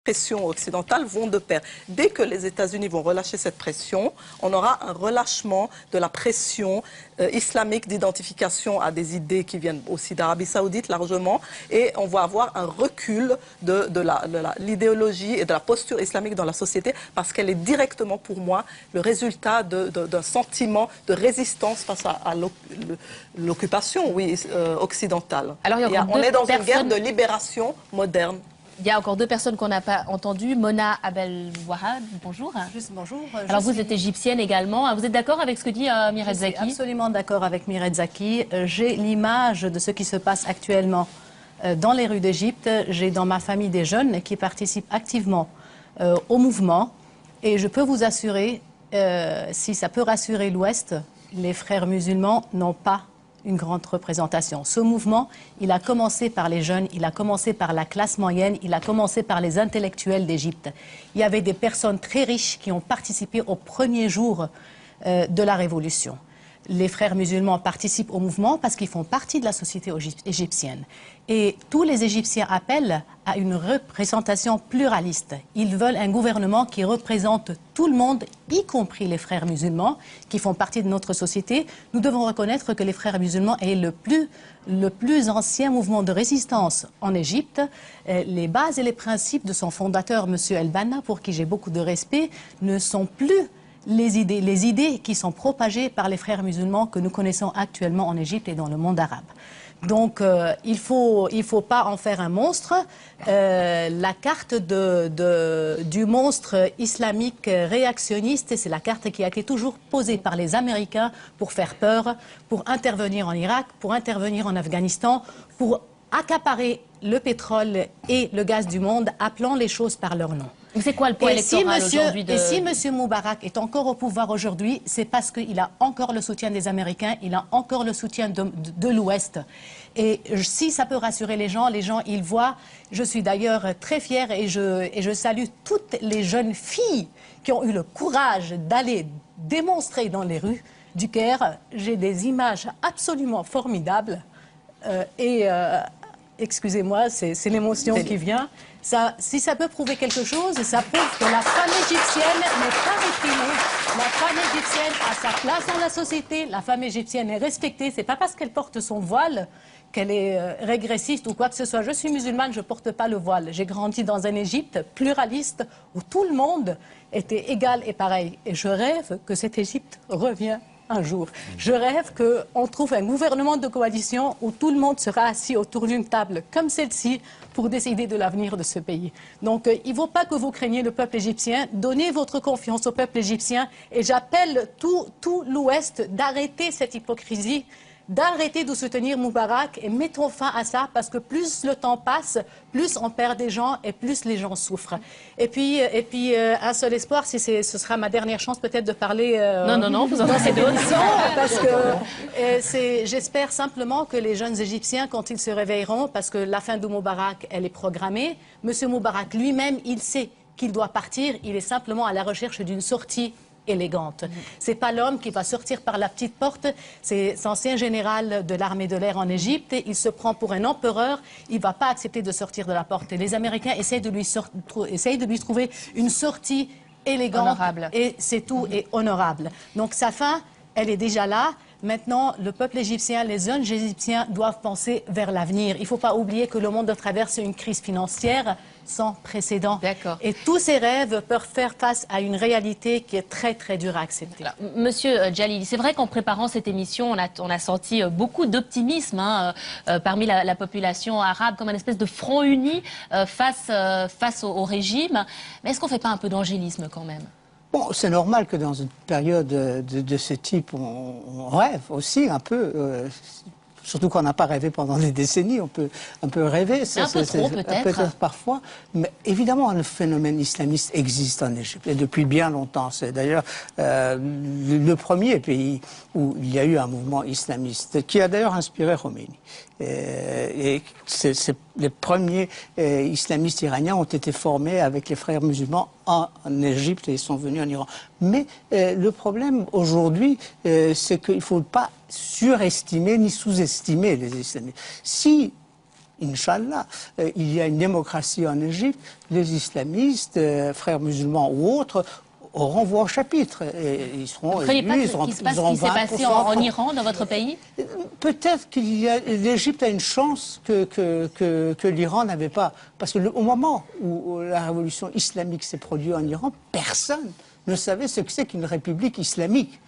pressions occidentales vont de pair. Dès que les États-Unis vont relâcher cette pression, on aura un relâchement de la pression islamique d'identification à des idées qui viennent aussi d'Arabie Saoudite largement, et on va avoir un recul de l'idéologie et de la posture islamique dans la société, parce qu'elle est directement pour moi le résultat d'un sentiment de résistance face à l'occupation occidentale. Alors, on est dans une guerre de libération moderne. Il y a encore deux personnes qu'on n'a pas entendues. Mona Abelwahad, bonjour. Juste bonjour. Alors vous êtes égyptienne également. Vous êtes d'accord avec ce que dit Mireille Zaki? Je suis absolument d'accord avec Mireille Zaki. J'ai l'image de ce qui se passe actuellement dans les rues d'Égypte. J'ai dans ma famille des jeunes qui participent activement au mouvement. Et je peux vous assurer, si ça peut rassurer l'Ouest, les frères musulmans n'ont pas une grande représentation. Ce mouvement, il a commencé par les jeunes, il a commencé par la classe moyenne, il a commencé par les intellectuels d'Égypte. Il y avait des personnes très riches qui ont participé au premier jour de la Révolution. Les frères musulmans participent au mouvement parce qu'ils font partie de la société égyptienne. Et tous les Égyptiens appellent à une représentation pluraliste. Ils veulent un gouvernement qui représente tout le monde, y compris les frères musulmans, qui font partie de notre société. Nous devons reconnaître que les frères musulmans est le plus ancien mouvement de résistance en Égypte. Les bases et les principes de son fondateur, M. El-Banna, pour qui j'ai beaucoup de respect, ne sont plus les idées qui sont propagées par les frères musulmans que nous connaissons actuellement en Égypte et dans le monde arabe. Donc, il faut pas en faire un monstre. La carte du monstre islamique réactionniste, c'est la carte qui a été toujours posée par les Américains pour faire peur, pour intervenir en Irak, pour intervenir en Afghanistan, pour accaparer le pétrole et le gaz du monde, appelant les choses par leur nom. C'est quoi le poids électoral aujourd'hui Et si M. Moubarak est encore au pouvoir aujourd'hui, c'est parce qu'il a encore le soutien des Américains, il a encore le soutien de l'Ouest. Et si ça peut rassurer les gens, ils voient. Je suis d'ailleurs très fière et je salue toutes les jeunes filles qui ont eu le courage d'aller démontrer dans les rues du Caire. J'ai des images absolument formidables excusez-moi, c'est l'émotion qui vient. Si ça peut prouver quelque chose, ça prouve que la femme égyptienne n'est pas réprimée. La femme égyptienne a sa place dans la société. La femme égyptienne est respectée. C'est pas parce qu'elle porte son voile qu'elle est régressiste ou quoi que ce soit. Je suis musulmane, je ne porte pas le voile. J'ai grandi dans un Égypte pluraliste où tout le monde était égal et pareil. Et je rêve que cette Égypte revienne un jour. Je rêve qu'on trouve un gouvernement de coalition où tout le monde sera assis autour d'une table comme celle-ci pour décider de l'avenir de ce pays. Donc, il ne faut pas que vous craigniez le peuple égyptien. Donnez votre confiance au peuple égyptien et j'appelle tout l'Ouest d'arrêter cette hypocrisie, d'arrêter de soutenir Moubarak et mettons fin à ça parce que plus le temps passe, plus on perd des gens et plus les gens souffrent. Et puis un seul espoir, ce sera ma dernière chance peut-être de parler non, vous en avez d'autres. Parce que j'espère simplement que les jeunes Égyptiens, quand ils se réveilleront, parce que la fin de Moubarak, elle est programmée, M. Moubarak lui-même, il sait qu'il doit partir, il est simplement à la recherche d'une sortie élégante. C'est pas l'homme qui va sortir par la petite porte, c'est l'ancien général de l'armée de l'air en Égypte, il se prend pour un empereur, il va pas accepter de sortir de la porte. Et les Américains essayent de lui trouver une sortie élégante, honorable. Et c'est tout, et honorable. Donc sa fin, elle est déjà là. Maintenant, le peuple égyptien, les jeunes égyptiens doivent penser vers l'avenir. Il ne faut pas oublier que le monde traverse une crise financière sans précédent. Et tous ces rêves peuvent faire face à une réalité qui est très, très dure à accepter. Alors, Monsieur Djalili, c'est vrai qu'en préparant cette émission, on a senti beaucoup d'optimisme parmi la population arabe, comme une espèce de front uni face au régime. Mais est-ce qu'on ne fait pas un peu d'angélisme quand même ? Bon, c'est normal que dans une période de ce type, on rêve aussi un peu. Surtout qu'on n'a pas rêvé pendant des décennies, on peut rêver. Un peu trop peut-être. Peut-être parfois. Mais évidemment, le phénomène islamiste existe en Égypte, et depuis bien longtemps. C'est d'ailleurs le premier pays où il y a eu un mouvement islamiste, qui a d'ailleurs inspiré Khomeini. Et les premiers islamistes iraniens ont été formés avec les frères musulmans en Égypte et ils sont venus en Iran. Mais le problème aujourd'hui, c'est qu'il ne faut pas surestimer ni sous-estimer les islamistes. Si Inch'Allah, il y a une démocratie en Égypte, les islamistes, frères musulmans ou autres, auront voix au chapitre. Et ils seront Vous ne croyez pas élus, que ce qui se passe, ce qui s'est passé en Iran, dans votre pays? Peut-être l'Égypte a une chance que l'Iran n'avait pas. Parce qu'au moment où la révolution islamique s'est produite en Iran, personne ne savait ce que c'est qu'une république islamique.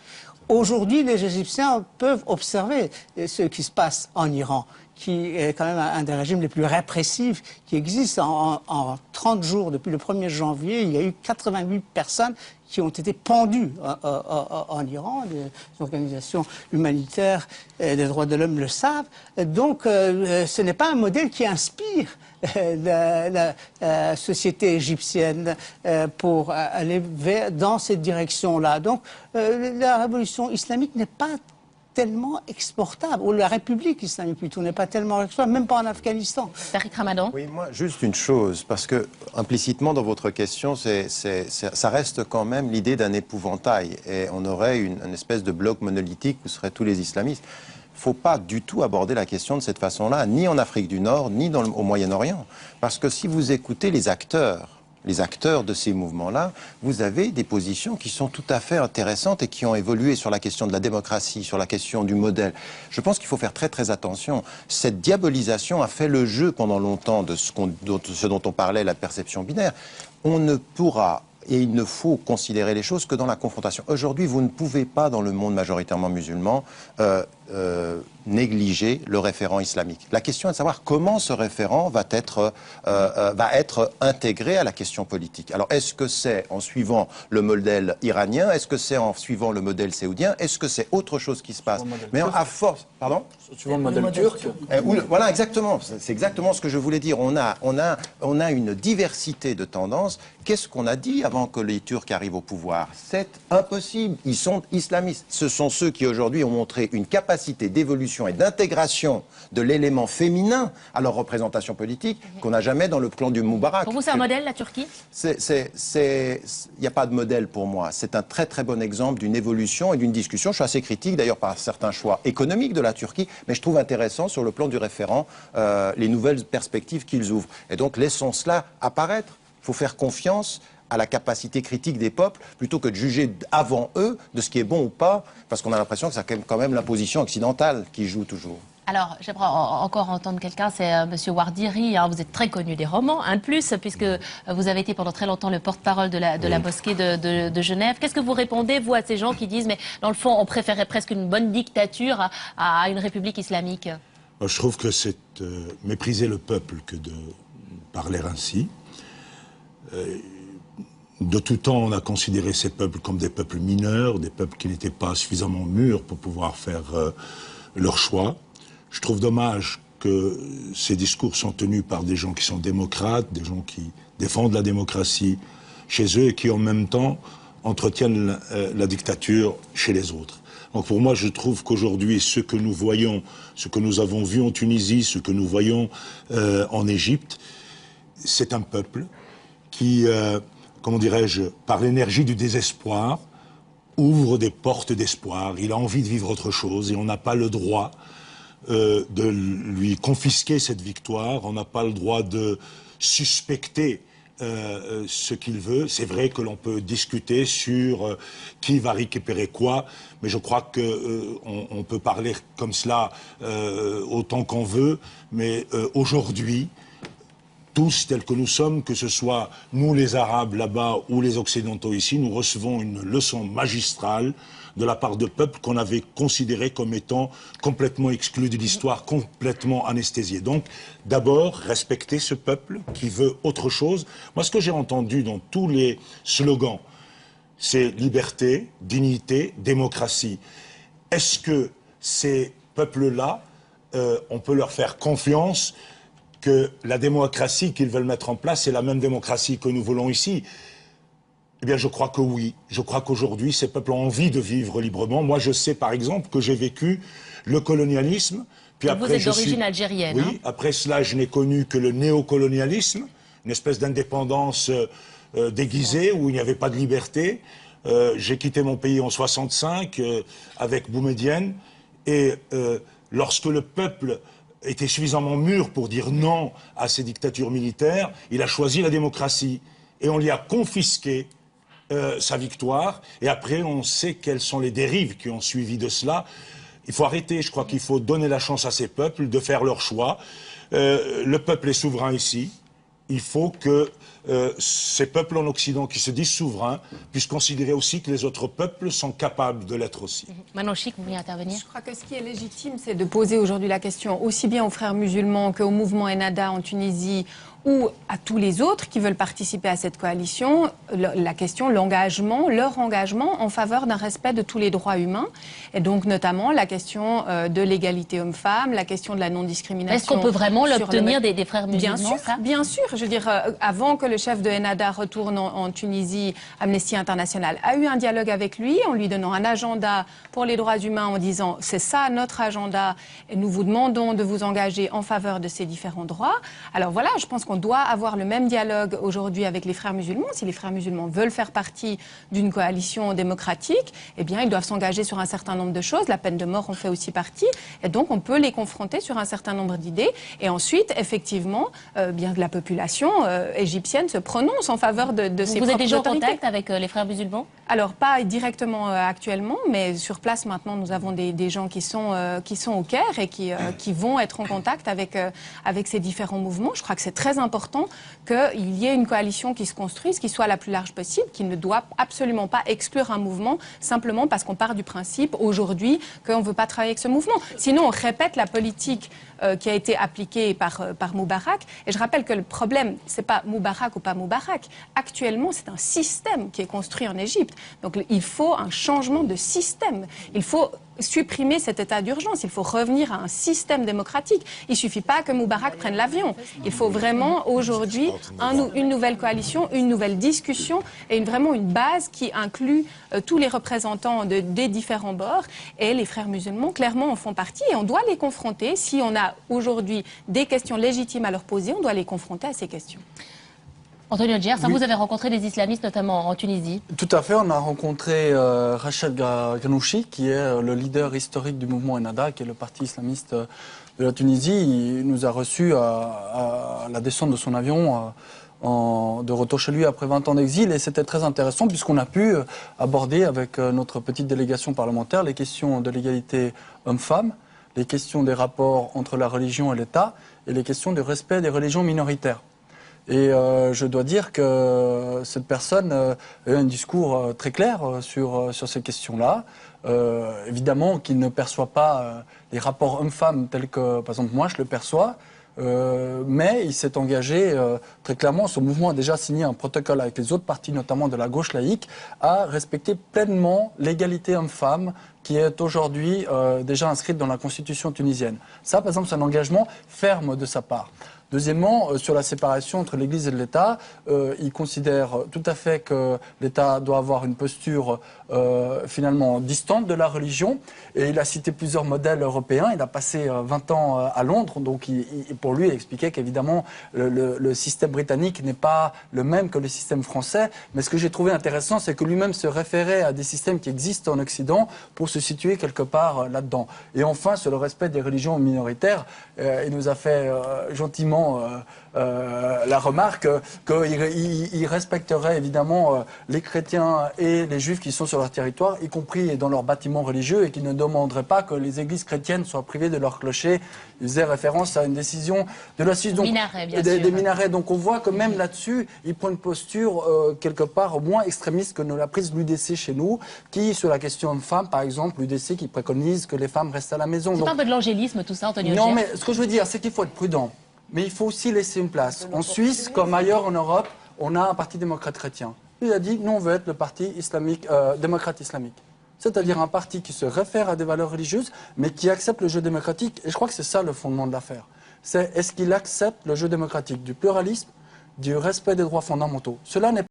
Aujourd'hui, les Égyptiens peuvent observer ce qui se passe en Iran, qui est quand même un des régimes les plus répressifs qui existent. En 30 jours, depuis le 1er janvier, il y a eu 88 personnes qui ont été pendues en Iran. Les organisations humanitaires et des droits de l'homme le savent. Donc, ce n'est pas un modèle qui inspire la société égyptienne pour aller dans cette direction-là. Donc, la révolution islamique n'est pas tellement exportable, ou la République islamique plutôt n'est pas tellement exportable, même pas en Afghanistan. Tariq Ramadan. Oui, moi, juste une chose, parce que implicitement dans votre question, ça reste quand même l'idée d'un épouvantail, et on aurait une espèce de bloc monolithique où seraient tous les islamistes. Il ne faut pas du tout aborder la question de cette façon-là, ni en Afrique du Nord, ni au Moyen-Orient. Parce que si vous écoutez les acteurs de ces mouvements-là, vous avez des positions qui sont tout à fait intéressantes et qui ont évolué sur la question de la démocratie, sur la question du modèle. Je pense qu'il faut faire très très attention. Cette diabolisation a fait le jeu pendant longtemps de ce dont on parlait, la perception binaire. On ne pourra, et il ne faut considérer les choses que dans la confrontation. Aujourd'hui, vous ne pouvez pas, dans le monde majoritairement musulman, négliger le référent islamique. La question est de savoir comment ce référent va être intégré à la question politique. Alors, est-ce que c'est en suivant le modèle iranien? Est-ce que c'est en suivant le modèle saoudien? Est-ce que c'est autre chose qui se passe? Mais à force... Pardon? Suivant le modèle turc. Voilà, exactement. C'est exactement ce que je voulais dire. On a une diversité de tendances. Qu'est-ce qu'on a dit avant que les Turcs arrivent au pouvoir? C'est impossible. Ils sont islamistes. Ce sont ceux qui aujourd'hui ont montré une capacité d'évolution et d'intégration de l'élément féminin à leur représentation politique qu'on n'a jamais dans le clan du Moubarak. Pour vous, c'est un modèle, la Turquie? Il n'y a pas de modèle pour moi. C'est un très très bon exemple d'une évolution et d'une discussion. Je suis assez critique d'ailleurs par certains choix économiques de la Turquie, mais je trouve intéressant sur le plan du référent les nouvelles perspectives qu'ils ouvrent. Et donc laissons cela apparaître. Il faut faire confiance à la capacité critique des peuples, plutôt que de juger avant eux de ce qui est bon ou pas, parce qu'on a l'impression que c'est quand même l'imposition occidentale qui joue toujours. Alors, j'aimerais encore entendre quelqu'un, c'est M. Wardiri. Hein, vous êtes très connu des romans, un de plus, puisque vous avez été pendant très longtemps le porte-parole de la mosquée de Genève. Qu'est-ce que vous répondez, vous, à ces gens qui disent, mais dans le fond, on préférait presque une bonne dictature à une république islamique? Je trouve que c'est mépriser le peuple que de parler ainsi. De tout temps, on a considéré ces peuples comme des peuples mineurs, des peuples qui n'étaient pas suffisamment mûrs pour pouvoir faire leur choix. Je trouve dommage que ces discours sont tenus par des gens qui sont démocrates, des gens qui défendent la démocratie chez eux et qui en même temps entretiennent la dictature chez les autres. Donc pour moi, je trouve qu'aujourd'hui, ce que nous voyons, ce que nous avons vu en Tunisie, ce que nous voyons en Égypte, c'est un peuple qui, comment dirais-je, par l'énergie du désespoir, ouvre des portes d'espoir. Il a envie de vivre autre chose et on n'a pas le droit de lui confisquer cette victoire. On n'a pas le droit de suspecter ce qu'il veut. C'est vrai que l'on peut discuter sur qui va récupérer quoi, mais je crois que on peut parler comme cela autant qu'on veut, mais aujourd'hui, tous tels que nous sommes, que ce soit nous les Arabes là-bas ou les Occidentaux ici, nous recevons une leçon magistrale de la part de peuples qu'on avait considérés comme étant complètement exclus de l'histoire, complètement anesthésiés. Donc, d'abord, respecter ce peuple qui veut autre chose. Moi, ce que j'ai entendu dans tous les slogans, c'est liberté, dignité, démocratie. Est-ce que ces peuples-là, on peut leur faire confiance que la démocratie qu'ils veulent mettre en place, c'est la même démocratie que nous voulons ici? Eh bien, je crois que oui. Je crois qu'aujourd'hui, ces peuples ont envie de vivre librement. Moi, je sais, par exemple, que j'ai vécu le colonialisme. Puis après, vous êtes d'origine algérienne. Oui, après cela, je n'ai connu que le néocolonialisme, une espèce d'indépendance déguisée où il n'y avait pas de liberté. J'ai quitté mon pays en 65 avec Boumedienne. Et lorsque le peuple était suffisamment mûr pour dire non à ces dictatures militaires, il a choisi la démocratie. Et on lui a confisqué sa victoire. Et après, on sait quelles sont les dérives qui ont suivi de cela. Il faut arrêter, je crois qu'il faut donner la chance à ces peuples de faire leur choix. Le peuple est souverain ici. Il faut que ces peuples en Occident qui se disent souverains puissent considérer aussi que les autres peuples sont capables de l'être aussi. Manon Chic, vous voulez intervenir? Je crois que ce qui est légitime, c'est de poser aujourd'hui la question aussi bien aux frères musulmans qu'au mouvement Ennahda en Tunisie ou à tous les autres qui veulent participer à cette coalition, la question, l'engagement, leur engagement en faveur d'un respect de tous les droits humains, et donc notamment la question de l'égalité homme-femme, la question de la non-discrimination. Est-ce qu'on peut vraiment l'obtenir des frères musulmans? Bien sûr. Je veux dire, avant que le chef de Ennahda retourne en Tunisie, Amnesty International a eu un dialogue avec lui en lui donnant un agenda pour les droits humains en disant c'est ça notre agenda et nous vous demandons de vous engager en faveur de ces différents droits. Alors voilà, je pense qu'on doit avoir le même dialogue aujourd'hui avec les frères musulmans. Si les frères musulmans veulent faire partie d'une coalition démocratique, eh bien ils doivent s'engager sur un certain nombre de choses. La peine de mort en fait aussi partie. Et donc on peut les confronter sur un certain nombre d'idées. Et ensuite, effectivement, bien que la population égyptienne se prononce en faveur de ces propres autorités. Vous êtes déjà en contact avec les frères musulmans? Alors, pas directement actuellement, mais sur place maintenant, nous avons des gens qui sont au Caire et qui vont être en contact avec ces différents mouvements. Je crois que c'est très important qu'il y ait une coalition qui se construise, qui soit la plus large possible, qui ne doit absolument pas exclure un mouvement simplement parce qu'on part du principe aujourd'hui qu'on ne veut pas travailler avec ce mouvement. Sinon, on répète la politique qui a été appliquée par Moubarak. Et je rappelle que le problème, ce n'est pas Moubarak ou pas Moubarak. Actuellement, c'est un système qui est construit en Égypte. Donc il faut un changement de système. Il faut supprimer cet état d'urgence. Il faut revenir à un système démocratique. Il ne suffit pas que Moubarak prenne l'avion. Il faut vraiment aujourd'hui une nouvelle coalition, une nouvelle discussion et vraiment une base qui inclut tous les représentants des différents bords. Et les frères musulmans, clairement, en font partie et on doit les confronter. Si on a aujourd'hui des questions légitimes à leur poser, on doit les confronter à ces questions. Antonio Gers, vous avez rencontré des islamistes, notamment en Tunisie. Tout à fait, on a rencontré Rachid Ghanouchi, qui est le leader historique du mouvement Ennahda, qui est le parti islamiste de la Tunisie. Il nous a reçus à la descente de son avion de retour chez lui après 20 ans d'exil. Et c'était très intéressant puisqu'on a pu aborder avec notre petite délégation parlementaire les questions de l'égalité homme-femme, les questions des rapports entre la religion et l'État et les questions du respect des religions minoritaires. Et je dois dire que cette personne a eu un discours très clair sur ces questions-là. Évidemment qu'il ne perçoit pas les rapports hommes-femmes tels que, par exemple, moi je le perçois. Mais il s'est engagé très clairement, son mouvement a déjà signé un protocole avec les autres partis, notamment de la gauche laïque, à respecter pleinement l'égalité homme-femme qui est aujourd'hui déjà inscrite dans la constitution tunisienne. Ça, par exemple, c'est un engagement ferme de sa part. Deuxièmement, sur la séparation entre l'Église et l'État, il considère tout à fait que l'État doit avoir une posture finalement distante de la religion. Et il a cité plusieurs modèles européens. Il a passé 20 ans à Londres, donc pour lui, il expliquait qu'évidemment, le système britannique n'est pas le même que le système français. Mais ce que j'ai trouvé intéressant, c'est que lui-même se référait à des systèmes qui existent en Occident pour se situer quelque part là-dedans. Et enfin, sur le respect des religions minoritaires, il nous a fait gentiment la remarque qu'il respecterait évidemment les chrétiens et les juifs qui sont sur leur territoire, y compris dans leurs bâtiments religieux, et qu'il ne demanderait pas que les églises chrétiennes soient privées de leur clocher. Il faisait référence à une décision de la Suisse, donc, des minarets. Donc on voit que même là-dessus, il prend une posture quelque part moins extrémiste que nous l'a prise l'UDC chez nous, qui, sur la question homme-femme, par exemple, l'UDC qui préconise que les femmes restent à la maison. C'est un peu de l'angélisme tout ça, Antonio Gers. Non, mais ce que je veux dire, c'est qu'il faut être prudent. Mais il faut aussi laisser une place. En Suisse, comme ailleurs en Europe, on a un parti démocrate chrétien. Il a dit, nous on veut être le parti islamique, démocrate islamique. C'est-à-dire un parti qui se réfère à des valeurs religieuses, mais qui accepte le jeu démocratique. Et je crois que c'est ça le fondement de l'affaire. C'est est-ce qu'il accepte le jeu démocratique, du pluralisme, du respect des droits fondamentaux. Cela n'est